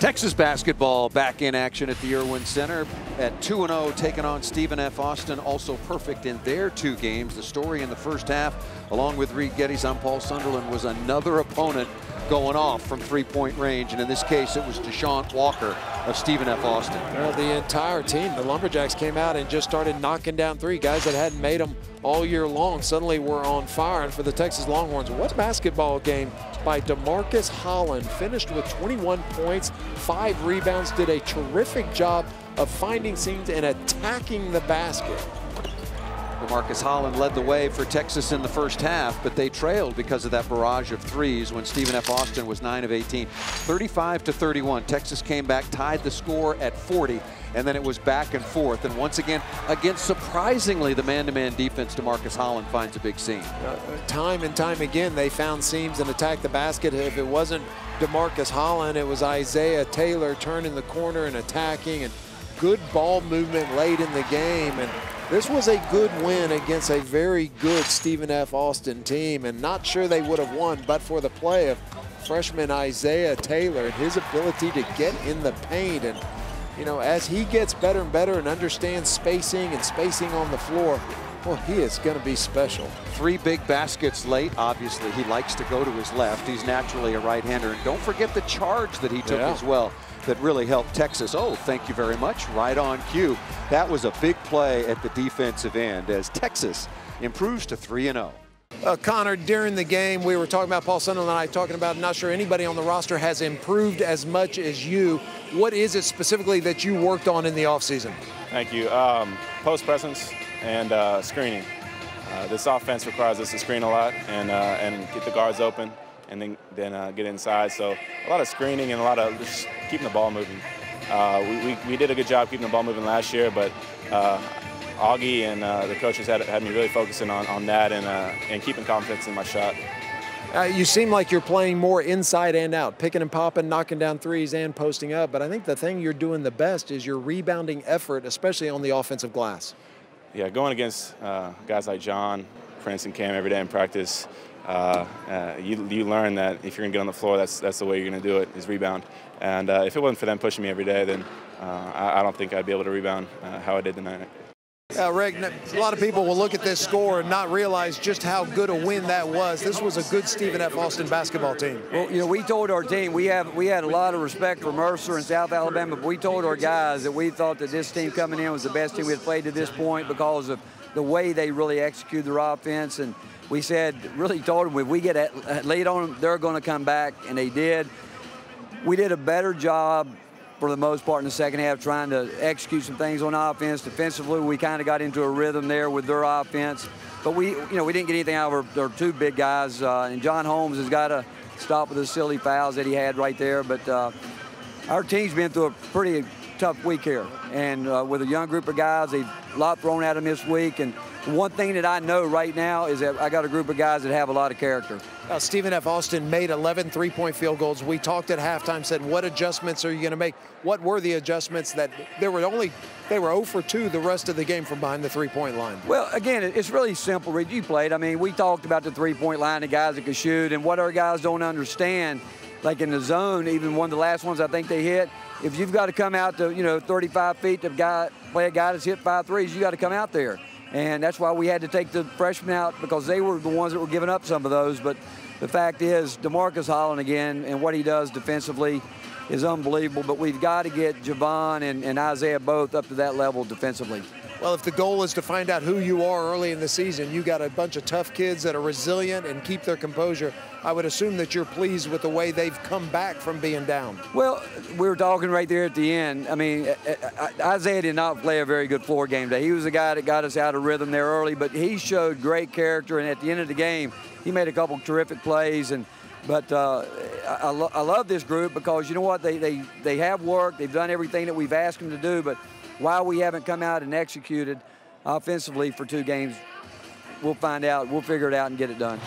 Texas basketball back in action at the Irwin Center at 2-0, taking on Stephen F. Austin, also perfect in their two games. The story in the first half, along with Reed Geddes, I'm Paul Sunderland, was another opponent going off from three-point range, and in this case it was Deshaun Walker of Stephen F. Austin. Well, the entire team, the Lumberjacks, came out and just started knocking down three. Guys that hadn't made them all year long suddenly were on fire. And for the Texas Longhorns, what basketball game by DeMarcus Holland. Finished with 21 points, 5 rebounds, did a terrific job of finding seams and attacking the basket. DeMarcus Holland led the way for Texas in the first half, but they trailed because of that barrage of threes when Stephen F. Austin was 9 of 18. 35-31. Texas came back, tied the score at 40, and then it was back and forth. And once again, against surprisingly the man-to-man defense, DeMarcus Holland finds a big seam. Time and time again, they found seams and attacked the basket. If it wasn't DeMarcus Holland, it was Isaiah Taylor turning the corner and attacking, and good ball movement late in the game. And this was a good win against a very good Stephen F. Austin team, and not sure they would have won but for the play of freshman Isaiah Taylor and his ability to get in the paint. And you know, as he gets better and better and understands spacing on the floor, well, he is going to be special. 3 big baskets late. Obviously, he likes to go to his left. He's naturally a right-hander. And don't forget the charge that he took as well that really helped Texas. Oh, thank you very much. Right on cue. That was a big play at the defensive end as Texas improves to 3-0. Connor, during the game, we were talking about, Paul Sunderland and I talking about, not sure anybody on the roster has improved as much as you. What is it specifically that you worked on in the offseason? Thank you. Post presence and screening. This offense requires us to screen a lot and get the guards open and then get inside. So a lot of screening and a lot of just keeping the ball moving. We did a good job keeping the ball moving last year, but Augie and the coaches had me really focusing on that and keeping confidence in my shot. You seem like you're playing more inside and out, picking and popping, knocking down threes and posting up. But I think the thing you're doing the best is your rebounding effort, especially on the offensive glass. Yeah, going against guys like John, Prince, and Cam every day in practice, you learn that if you're going to get on the floor, that's the way you're going to do it, is rebound. And if it wasn't for them pushing me every day, then I don't think I'd be able to rebound how I did tonight. Rick, a lot of people will look at this score and not realize just how good a win that was. This was a good Stephen F. Austin basketball team. Well, you know, we told our team, we had a lot of respect for Mercer and South Alabama, but we told our guys that we thought that this team coming in was the best team we had played to this point because of the way they really executed their offense. And we said, really told them, if we get late on them, they're going to come back, and they did. We did a better job for the most part in the second half, trying to execute some things on offense. Defensively, we kind of got into a rhythm there with their offense. But we didn't get anything out of our 2 big guys. And John Holmes has got to stop with the silly fouls that he had right there. But our team's been through a pretty tough week here. And with a young group of guys, a lot thrown at them this week. And one thing that I know right now is that I got a group of guys that have a lot of character. Stephen F. Austin made 11 three-point field goals. We talked at halftime, said, what adjustments are you going to make? What were the adjustments that they were 0 for 2 the rest of the game from behind the three-point line? Well, again, it's really simple, Reed. You played. I mean, we talked about the three-point line, the guys that could shoot, and what our guys don't understand, like in the zone, even one of the last ones I think they hit, if you've got to come out to, 35 feet to play a guy that's hit 5 threes, you got to come out there. And that's why we had to take the freshmen out, because they were the ones that were giving up some of those. But the fact is, DeMarcus Holland again, and what he does defensively is unbelievable. But we've got to get Javon and Isaiah both up to that level defensively. Well, if the goal is to find out who you are early in the season, you got a bunch of tough kids that are resilient and keep their composure. I would assume that you're pleased with the way they've come back from being down. Well, we were talking right there at the end. I mean, Isaiah did not play a very good floor game today. He was the guy that got us out of rhythm there early, but he showed great character, and at the end of the game, he made a couple terrific plays. But I love this group because, you know what, they have worked. They've done everything that we've asked them to do, but why we haven't come out and executed offensively for 2 games, we'll find out. We'll figure it out and get it done.